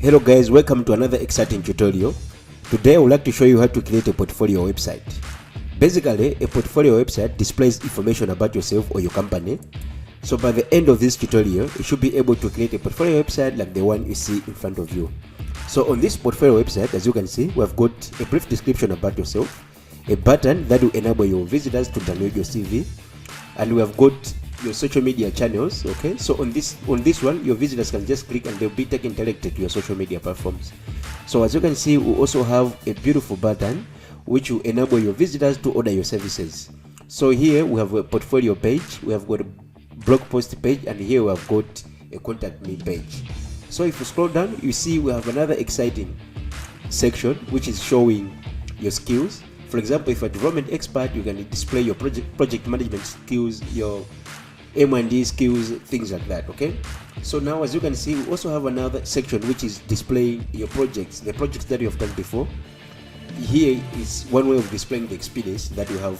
Hello guys, welcome to another exciting tutorial. Today I would like to show you how to create a portfolio website. Basically, a portfolio website displays information about yourself or your company. So by the end of this tutorial, you should be able to create a portfolio website like the one you see in front of you. So on this portfolio website, as you can see, we have got a brief description about yourself, a button that will enable your visitors to download your CV, and we have got your social media channels. Okay, so on this one, your visitors can just click and they'll be taken directly to your social media platforms. So as you can see, we also have a beautiful button which will enable your visitors to order your services. So here we have a portfolio page, we have got a blog post page, and here we have got a contact me page. So if you scroll down, you see we have another exciting section which is showing your skills. For example, if you're a development expert, you can display your project management skills, your M&D skills, things like that. Okay, so now as you can see, we also have another section which is displaying your projects, the projects that you have done before. Here is one way of displaying the experience that you have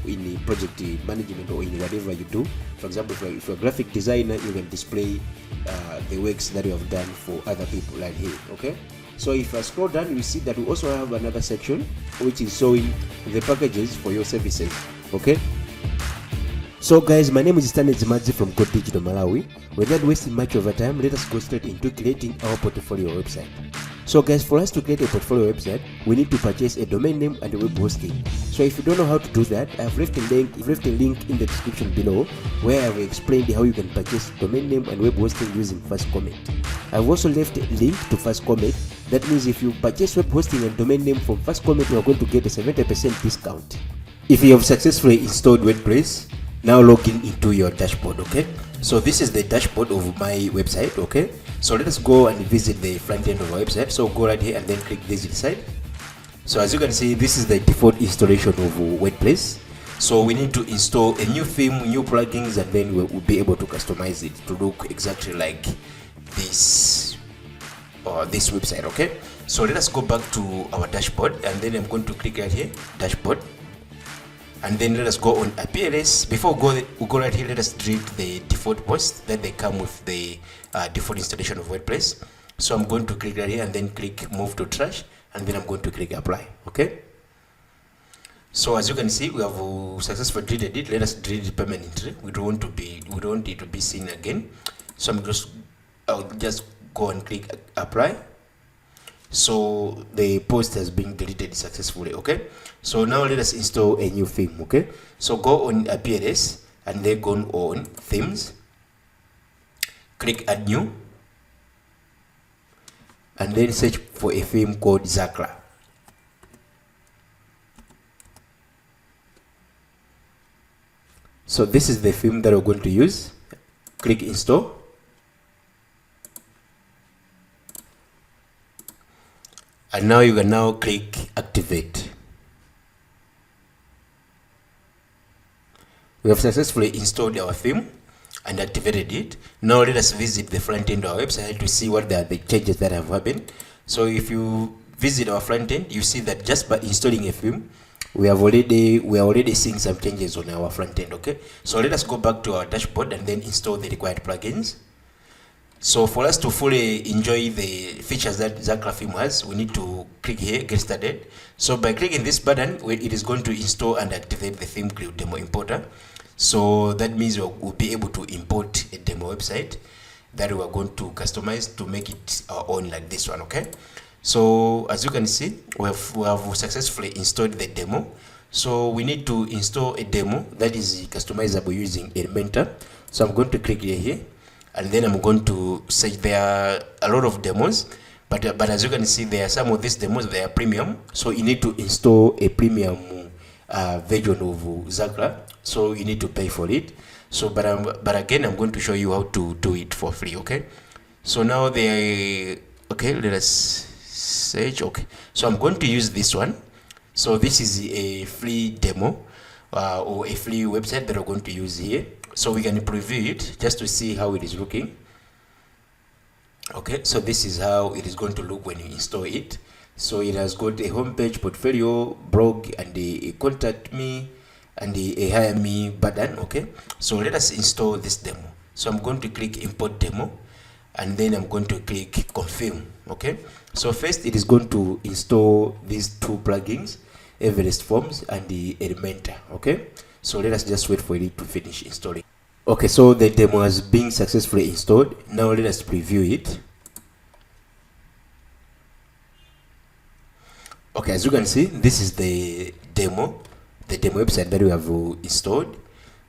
in the project management or in whatever you do. For example, if you're a graphic designer, you can display the works that you have done for other people right here. Okay, so if I scroll down, you see that we also have another section which is showing the packages for your services. Okay, so guys, my name is Stanley Zimadzi from Code Digital Malawi. Without wasting much of our time, let us go straight into creating our portfolio website. So guys, for us to create a portfolio website, we need to purchase a domain name and a web hosting. So if you don't know how to do that, I've left a link in the description below where I've explained how you can purchase domain name and web hosting using First Comment. I've also left a link to First Comment. That means if you purchase web hosting and domain name from First Comment, you are going to get a 70% discount. If you have successfully installed WordPress, now log in into your dashboard. Okay, so this is the dashboard of my website. Okay, so let us go and visit the front end of our website. So go right here and then click visit site. So as you can see, this is the default installation of WordPress. So we need to install a new theme, new plugins, and then we'll be able to customize it to look exactly like this this website. Okay, so let us go back to our dashboard, and then I'm going to click right here, dashboard. And then let us go on appearance. Before we go right here, let us delete the default posts that they come with the default installation of WordPress. So I'm going to click right here and then click move to trash, and then I'm going to click apply. Okay, so as you can see, we have successfully deleted it. Let us delete it permanently. We don't want it to be seen again. So I'll just go and click apply. So the post has been deleted successfully. Okay, so now let us install a new theme. Okay, so go on appearance and then go on themes, click add new, and then search for a theme called Zakra. So this is the theme that we're going to use. Click install. And now you can now click activate. We have successfully installed our theme and activated it. Now let us visit the front end of our website to see what are the changes that have happened. So if you visit our front end, you see that just by installing a theme, we are already seeing some changes on our front end. Okay, so let us go back to our dashboard and then install the required plugins. So for us to fully enjoy the features that Zakra theme has, we need to click here, get started. So by clicking this button, it is going to install and activate the theme crew demo importer. So that means we'll be able to import a demo website that we are going to customize to make it our own, like this one. Okay, so as you can see, we have successfully installed the demo. So we need to install a demo that is customizable using Elementor. So I'm going to click here. And then I'm going to say there are a lot of demos, but as you can see, there are some of these demos, they are premium, so you need to install a premium version of Zakra, so you need to pay for it. So but again, I'm going to show you how to do it for free. Okay, so now okay, let us search. Okay, so I'm going to use this one. So this is a free demo or a free website that I'm going to use here. So we can preview it just to see how it is looking. Okay, so this is how it is going to look when you install it. So it has got a homepage, portfolio, blog, and a contact me, and a hire me button. Okay, so let us install this demo. So I'm going to click import demo, and then I'm going to click confirm. Okay, so first it is going to install these two plugins, Everest Forms and the Elementor. Okay, so let us just wait for it to finish installing. Okay, so the demo has been successfully installed. Now let us preview it. Okay, as you can see, this is the demo website that we have installed.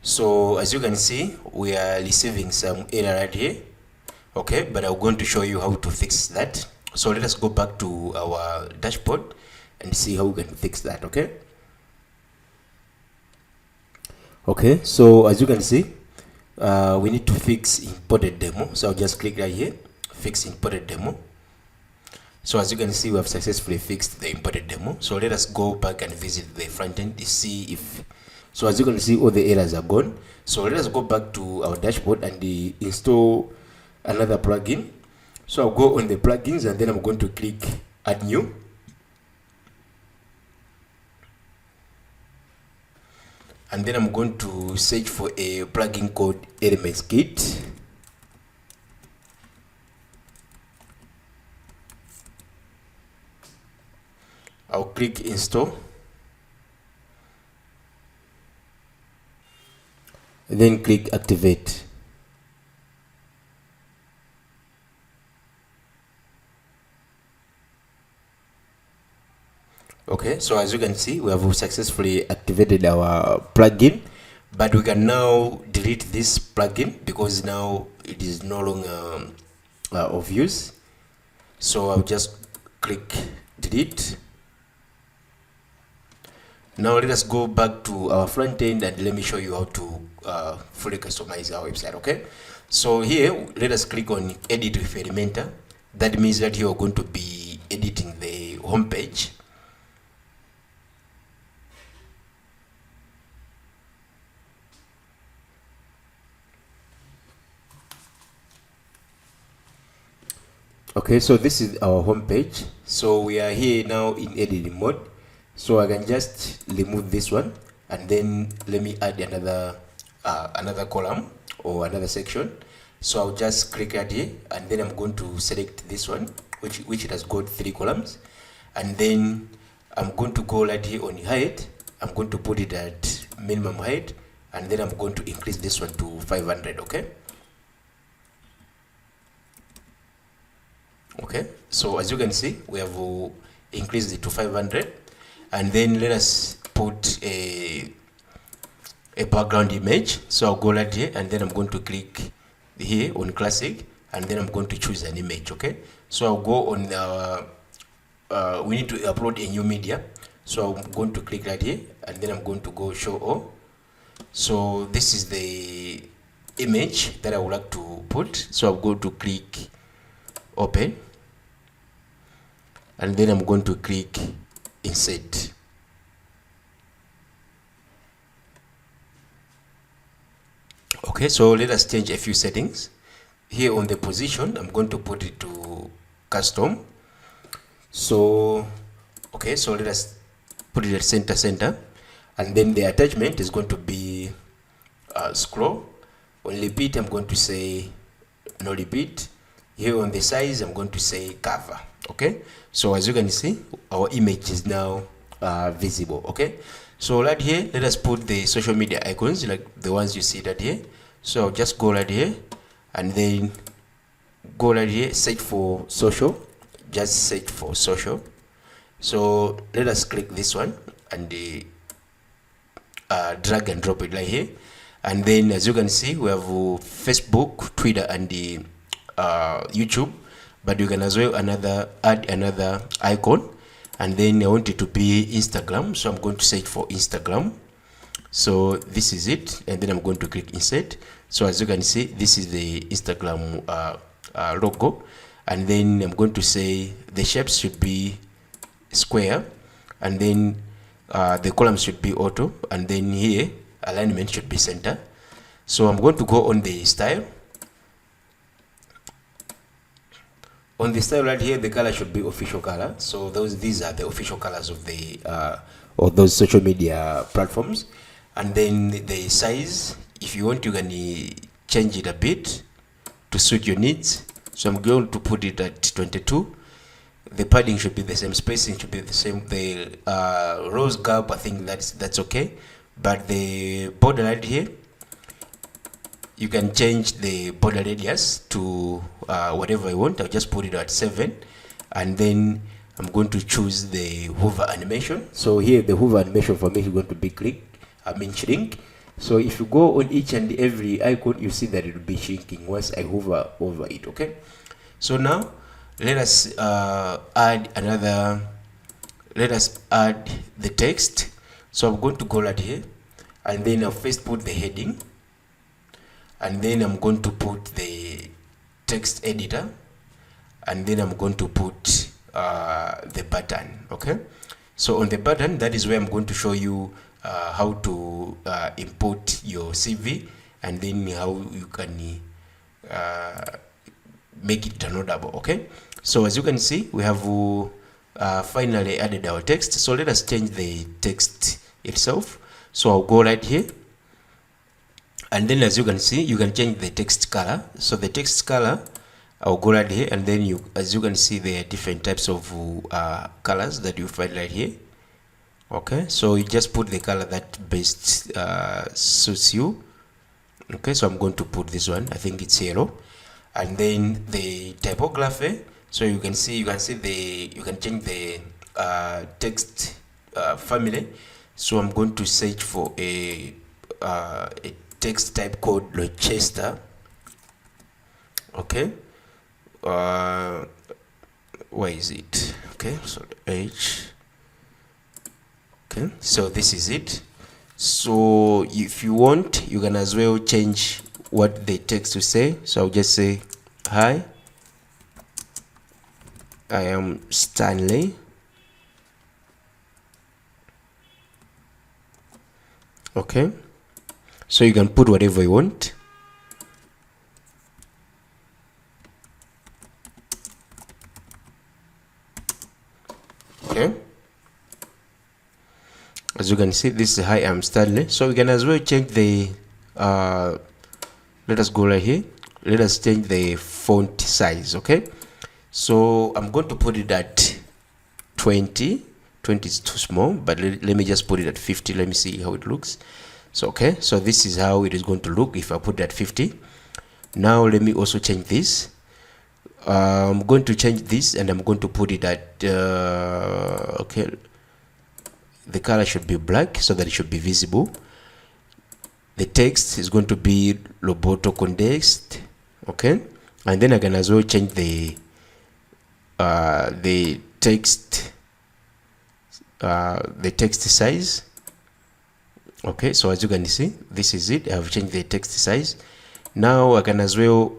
So as you can see, we are receiving some error right here. Okay, but I'm going to show you how to fix that. So let us go back to our dashboard and see how we can fix that. Okay. Okay, so as you can see, we need to fix imported demo. So I'll just click right here, fix imported demo. So as you can see, we have successfully fixed the imported demo. So let us go back and visit the front end to see if, so as you can see, all the errors are gone. So let us go back to our dashboard and install another plugin. So I'll go on the plugins and then I'm going to click add new. And then I'm going to search for a plugin called Elements Kit. I'll click install. Then click activate. Okay, so as you can see, we have successfully activated our plugin, but we can now delete this plugin because now it is no longer of use. So I'll just click delete. Now let us go back to our front end and let me show you how to fully customize our website. Okay, so here let us click on edit with Elementor. That means that you are going to be editing the home page. Okay, so this is our home page. So we are here now in editing mode. So I can just remove this one and then let me add another column or another section. So I'll just click right here and then I'm going to select this one, which it has got 3 columns, and then I'm going to go right here on height. I'm going to put it at minimum height, and then I'm going to increase this one to 500. Okay, so as you can see, we have increased it to 500, and then let us put a background image. So I'll go right here and then I'm going to click here on classic, and then I'm going to choose an image. Okay, so I'll go on we need to upload a new media, so I'm going to click right here and then I'm going to go show all. So this is the image that I would like to put, so I'm going to click open, and then I'm going to click insert. Okay, so let us change a few settings. Here on the position, I'm going to put it to custom. So okay, so let us put it at center, and then the attachment is going to be scroll. On repeat, I'm going to say no repeat. Here on the size, I'm going to say cover. Okay, so as you can see, our image is now visible. Okay, so right here, let us put the social media icons like the ones you see right here. So I'll just go right here and then go right here, search for social, just search for social. So let us click this one and drag and drop it right here, and then as you can see, we have Facebook, Twitter, and the YouTube, but you can as well add another icon, and then I want it to be Instagram, so I'm going to search for Instagram. So this is it, and then I'm going to click insert. So as you can see, this is the Instagram logo, and then I'm going to say the shapes should be square, and then the columns should be auto, and then here alignment should be center. So I'm going to go on the style. On the style right here, the color should be official color. So these are the official colors of the of those social media platforms. And then the size, if you want, you can change it a bit to suit your needs. So I'm going to put it at 22. The padding should be the same, spacing should be the same. The rows gap, I think that's okay. But the border right here, you can change the border radius to whatever I want. I'll just put it at 7, and then I'm going to choose the hover animation. So here the hover animation for me is going to be shrink. So if you go on each and every icon, you see that it will be shrinking once I hover over it. Okay, so now let us add the text. So I'm going to go right here, and then I'll first put the heading, and then I'm going to put the text editor, and then I'm going to put the button. Okay, so on the button, that is where I'm going to show you how to import your CV, and then how you can make it downloadable. Okay, so as you can see, we have finally added our text. So let us change the text itself. So I'll go right here, and then as you can see, you can change the text color. So the text color, I'll go right here, and then as you can see, there are different types of colors that you find right here. Okay, so you just put the color that best suits you. Okay, so I'm going to put this one. I think it's yellow. And then the typography. So you can change the text family. So I'm going to search for a text type called Rochester. Okay, where is it? Okay, so H. Okay, so this is it. So if you want, you can as well change what the text will say. So I'll just say, hi, I am Stanley. Okay, so you can put whatever you want. Okay, as you can see, this is hi, I'm Stanley. So we can as well change the let us go right here, let us change the font size. Okay, so I'm going to put it at 20 is too small, but let me just put it at 50. Let me see how it looks. So okay, so this is how it is going to look if I put it at 50. Now let me also change this. I'm going to change this, and I'm going to put it at okay, the color should be black so that it should be visible. The text is going to be Roboto context. Okay, and then I can as well change the text size. Okay, so as you can see, this is it. I have changed the text size. Now I can as well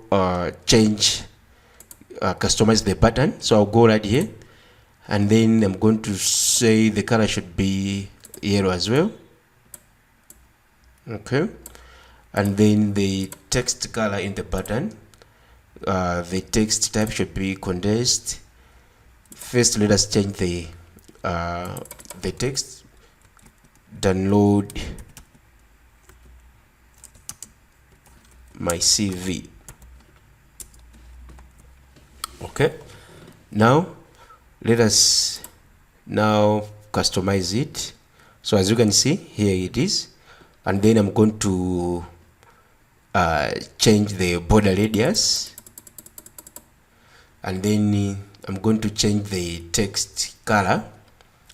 customize the button. So I'll go right here, and then I'm going to say the color should be yellow as well. Okay, and then the text color in the button, the text type should be condensed. First, let us change the text. Download my CV. Okay, now let us now customize it. So as you can see, here it is, and then I'm going to change the border radius, and then I'm going to change the text color.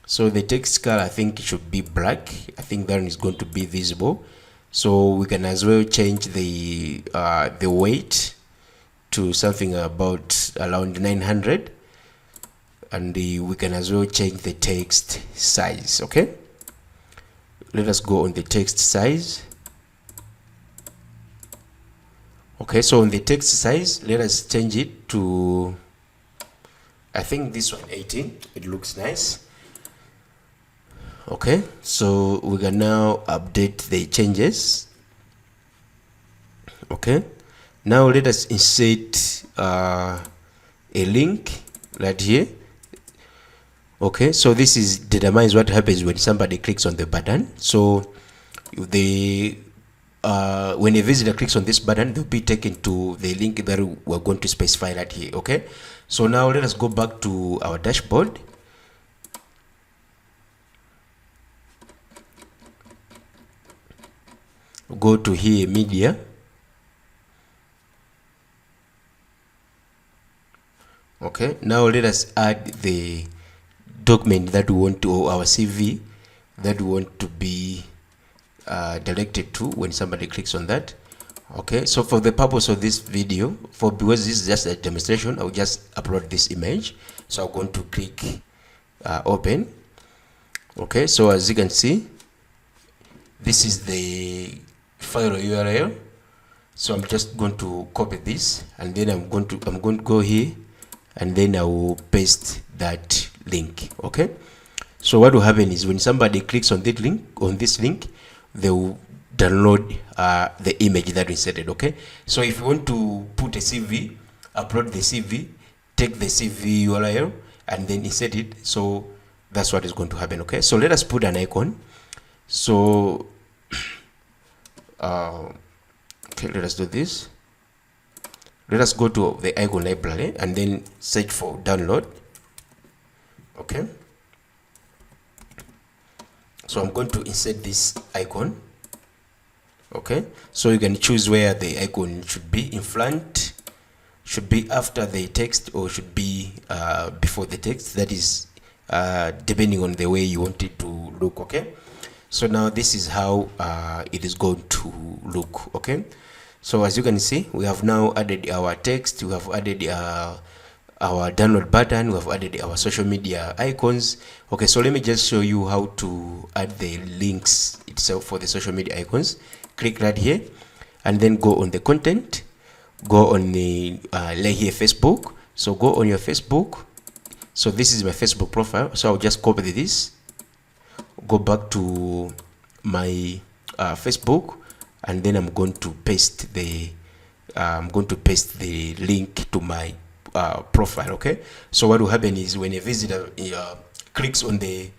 So the text color, I think it should be black. I think that is going to be visible. So we can as well change the weight to something about around 900, and we can as well change the text size. Okay, let us go on the text size. Okay, so on the text size, let us change it to, I think this one, 18. It looks nice. Okay, so we can now update the changes. Okay, now let us insert a link right here. Okay, so determines what happens when somebody clicks on the button. So the when a visitor clicks on this button, they'll be taken to the link that we're going to specify right here. Okay, so now let us go back to our dashboard. Go to here, media. Okay, now let us add the document that we want to, or our CV that we want to be directed to when somebody clicks on that. Okay, so for the purpose of this video, because this is just a demonstration, I'll just upload this image. So I'm going to click open. Okay, so as you can see, this is the file URL. So I'm just going to copy this, and then I'm going to go here, and then I will paste that link. Okay, so what will happen is when somebody clicks on this link, they will download the image that we inserted. Okay, so if you want to put a CV, upload the CV, take the CV URL, and then insert it. So that's what is going to happen. Okay, so let us put an icon. So okay, let us do this. Let us go to the icon library and then search for download. Okay, so I'm going to insert this icon. Okay, so you can choose where the icon should be, in front, should be after the text, or should be before the text. That is depending on the way you want it to look. Okay, so now this is how it is going to look. Okay, so as you can see, we have now added our text, we have added our download button, we have added our social media icons. Okay, so let me just show you how to add the links itself for the social media icons. Click right here, and then go on the content, go on the lay here Facebook. So go on your Facebook. So this is my Facebook profile, so I'll just copy this, go back to my Facebook, and then I'm going to paste the link to my profile. Okay, so what will happen is when a visitor clicks on the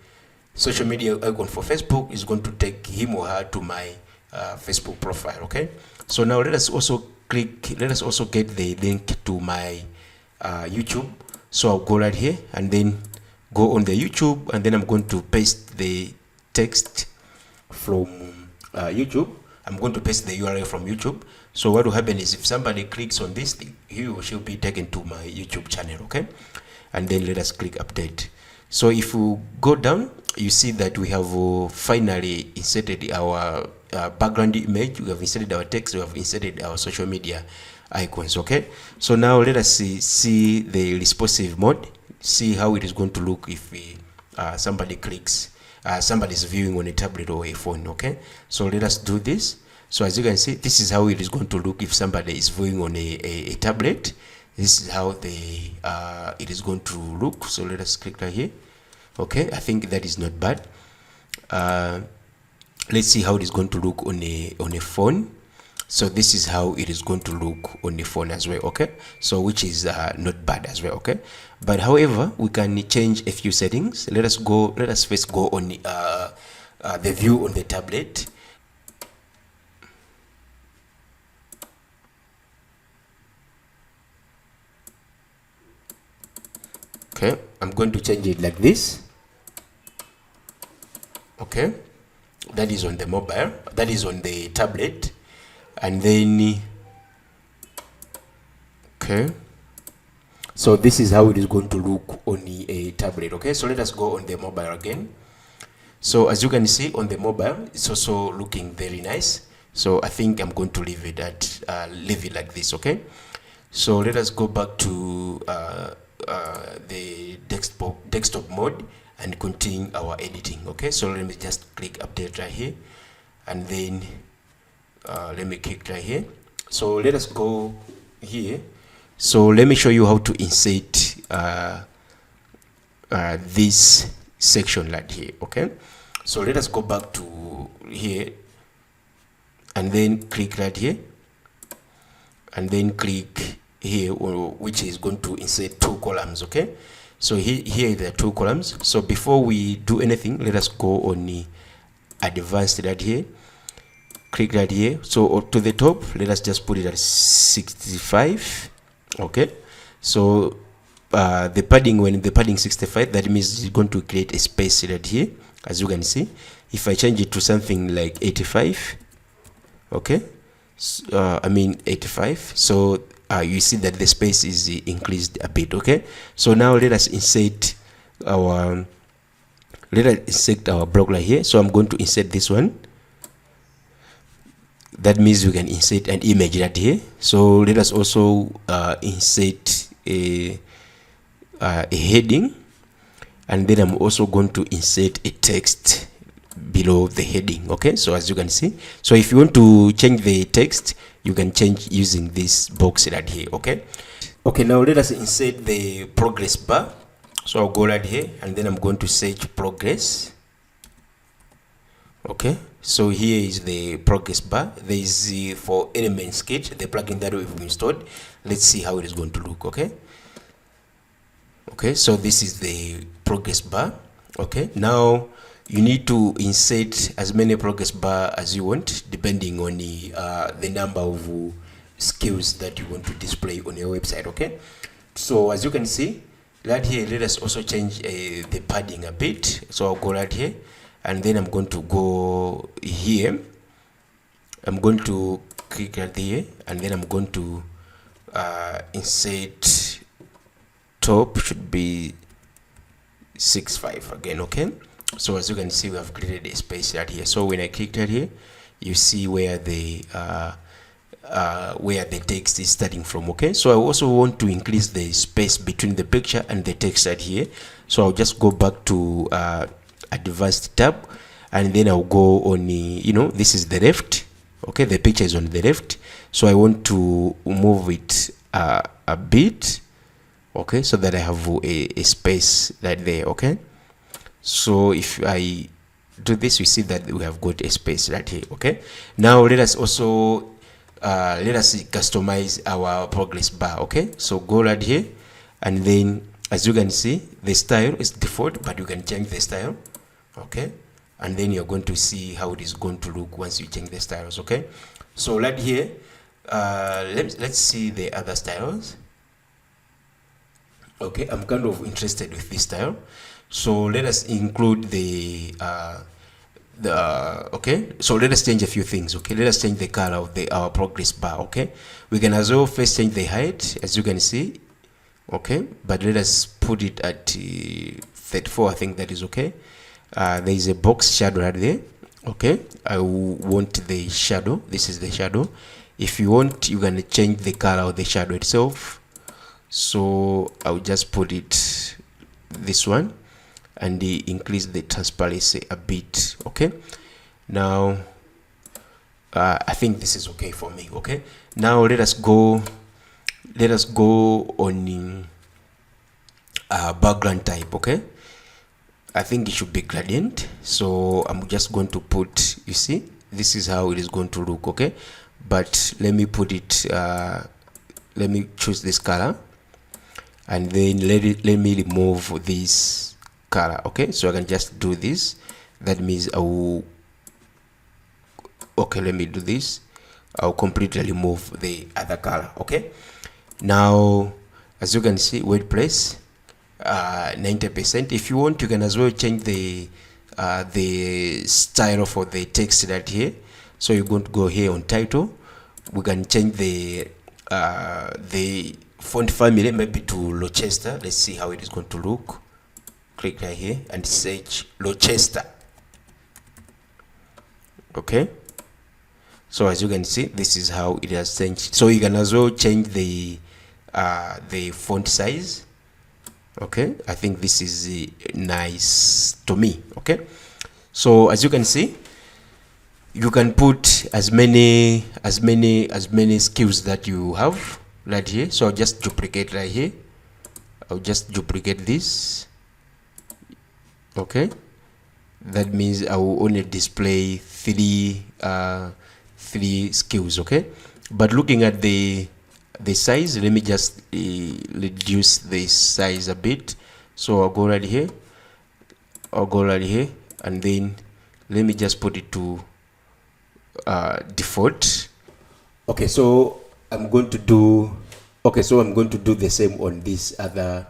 social media icon for Facebook, is going to take him or her to my Facebook profile. Okay, so now let us also get the link to my YouTube. So I'll go right here and then go on the YouTube, and then I'm going to paste the text from YouTube. I'm going to paste the URL from YouTube. So what will happen is if somebody clicks on this thing, he or she will be taken to my YouTube channel. Okay, and then let us click update. So if we go down, you see that we have finally inserted our background image, we have inserted our text, we have inserted our social media icons. Okay, so now let us see the responsive mode, see how it is going to look if somebody clicks, somebody is viewing on a tablet or a phone. Okay, so let us do this. So as you can see, this is how it is going to look if somebody is viewing on a tablet. This is how it is going to look. So let us click right here. Okay, I think that is not bad. Let's see how it is going to look on a phone. So this is how it is going to look on the phone as well. Okay, so which is not bad as well. Okay, but however, we can change a few settings. Let us first go on the view on the tablet. Okay, I'm going to change it like this. Okay, that is on the mobile, that is on the tablet, and then okay, so this is how it is going to look on a tablet. Okay, so let us go on the mobile again. So as you can see on the mobile, it's also looking very nice. So I think I'm going to leave it like this. Okay, so let us go back to the desktop mode and continue our editing. Okay, so let me just click update right here, and then let me click right here. So let us go here. So let me show you how to insert this section right here. Okay, so let us go back to here, and then click right here, and then click here, which is going to insert 2 columns. Okay, so here there are 2 columns. So before we do anything, let us go on the advanced right here, click right here. So to the top, let us just put it at 65. Okay, so the padding, when the padding 65, that means it's going to create a space right here, as you can see. If I change it to something like 85, okay, I mean 85, so you see that the space is increased a bit. Okay, so now let us insert our block right here. So I'm going to insert this one. That means we can insert an image right here. So let us also insert a heading, and then I'm also going to insert a text below the heading. Okay, so as you can see, so if you want to change the text, you can change using this box right here. Okay, now let us insert the progress bar. So I'll go right here, and then I'm going to search progress. Okay, so here is the progress bar. There is for Elements Kit, the plugin that we've installed. Let's see how it is going to look. Okay, so this is the progress bar. Okay, now you need to insert as many progress bar as you want, depending on the number of skills that you want to display on your website. Okay, so as you can see right here, let us also change the padding a bit. So I'll go right here, and then I'm going to go here. I'm going to click right here, and then I'm going to insert top should be 65 again. Okay, so as you can see, we have created a space right here. So when I click right here, you see where the text is starting from. Okay, so I also want to increase the space between the picture and the text right here. So I'll just go back to advanced tab, and then I'll go on this is the left. Okay, the picture is on the left, so I want to move it a bit. Okay, so that I have a space right there. Okay, so if I do this, you see that we have got a space right here. Okay, now let us also customize our progress bar. Okay, so go right here, and then as you can see, the style is default, but you can change the style. Okay, and then you're going to see how it is going to look once you change the styles. Okay, so right here, let's see the other styles. Okay, I'm kind of interested with this style, so let us include okay, so let us change a few things. Okay, let us change the color of our progress bar. Okay, we can as well first change the height, as you can see. Okay, but let us put it at 34. I think that is okay. There is a box shadow right there. Okay, I want the shadow. This is the shadow. If you want, you can change the color of the shadow itself. So I'll just put it this one, and increase the transparency a bit. Okay, now I think this is okay for me. Okay, now let us go on background type. Okay, I think it should be gradient, so I'm just going to put, you see, this is how it is going to look. Okay, but let me put it let me choose this color, and then let me remove this color. Okay, so I can just do this. That means I will, okay, let me do this. I'll completely remove the other color. Okay, now as you can see, WordPress 90%. If you want, you can as well change the style for the text right here. So you're going to go here on title. We can change the font family maybe to Rochester. Let's see how it is going to look. Click right here and search Rochester. Okay, so as you can see, this is how it has changed. So you can as well change the font size. Okay, I think this is nice to me. Okay, so as you can see, you can put as many skills that you have right here. So I'll just duplicate right here. I'll just duplicate this. Okay, that means I will only display three skills. Okay, but looking at the size, let me just reduce the size a bit. So I'll go right here, and then let me just put it to default. Okay, so I'm going to do the same on these other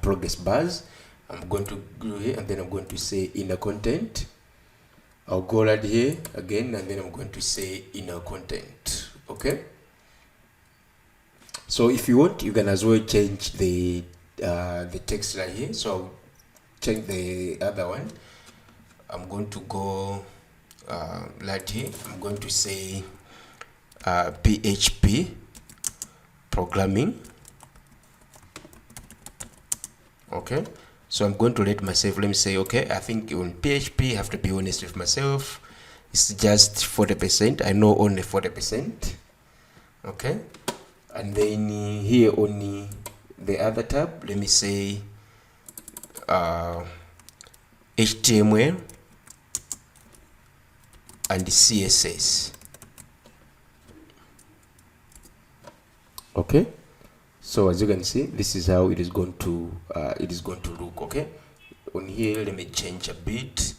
progress bars. I'm going to go here and then I'm going to say inner content. I'll go right here again and then I'm going to say inner content. Okay, so if you want, you can as well change the text right here. So I'll change the other one. I'm going to go right here. I'm going to say PHP programming. Okay, so I'm going to let myself, let me say, okay, I think on PHP I have to be honest with myself, it's just 40%. I know only 40%. Okay, and then here on the other tab, let me say HTML and CSS. Okay, so as you can see, this is how it is going to look. Okay, on here let me change a bit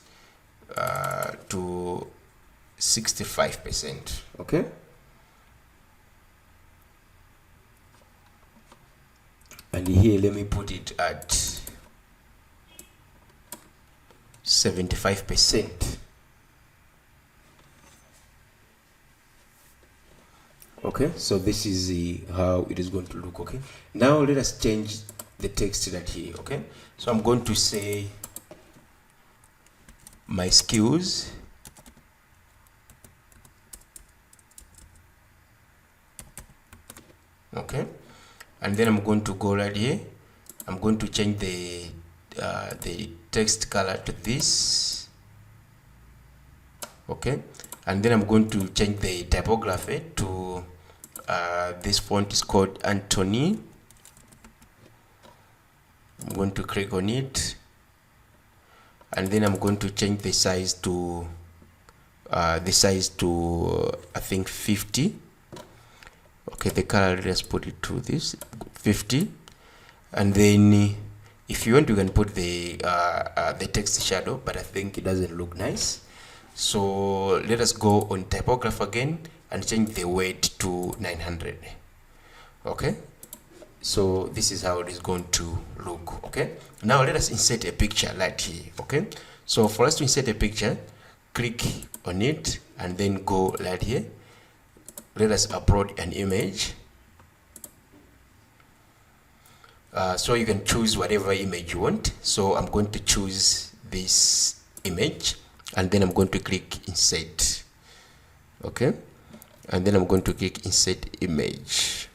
to 65%. Okay, and here let me put it at 75%. Okay, so this is how it is going to look. Okay, now let us change the text right here. Okay, so I'm going to say my skills. Okay, and then I'm going to go right here. I'm going to change the text color to this. Okay, and then I'm going to change the typography to this font is called Anthony. I'm going to click on it, and then I'm going to change the size to I think 50. Okay, the color, let's put it to this 50, and then if you want, you can put the text shadow, but I think it doesn't look nice. So let us go on typography again and change the weight to 900. Okay, so this is how it is going to look. Okay, now let us insert a picture right here. Okay, so for us to insert a picture, click on it and then go right here. Let us upload an image. So you can choose whatever image you want. So I'm going to choose this image, and then I'm going to click insert. Okay, and then I'm going to click insert image.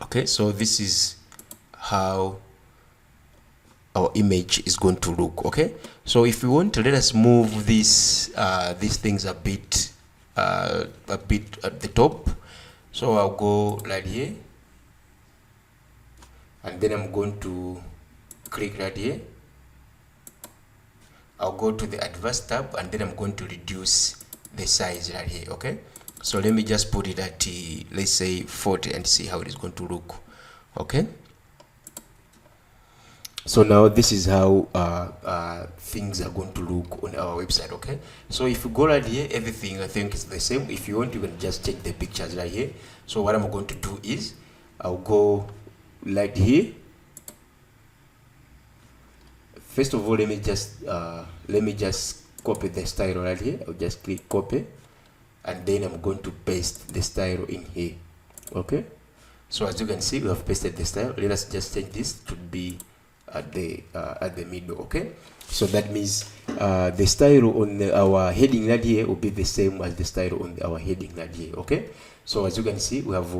Okay, so this is how our image is going to look. Okay, so if you want to, let us move these things a bit at the top. So I'll go right here, and then I'm going to click right here. I'll go to the advanced tab, and then I'm going to reduce the size right here. Okay, so let me just put it at let's say 40 and see how it is going to look. Okay, so now this is how things are going to look on our website. Okay, so if you go right here, everything I think is the same. If you want, you can just check the pictures right here. So what I'm going to do is I'll go right here. First of all, let me just copy the style right here. I'll just click copy, and then I'm going to paste the style in here. Okay, so as you can see, we have pasted the style. Let us just change this to be at the middle. Okay, so that means the style on our heading right here will be the same as the style on our heading right here. Okay, so as you can see, we have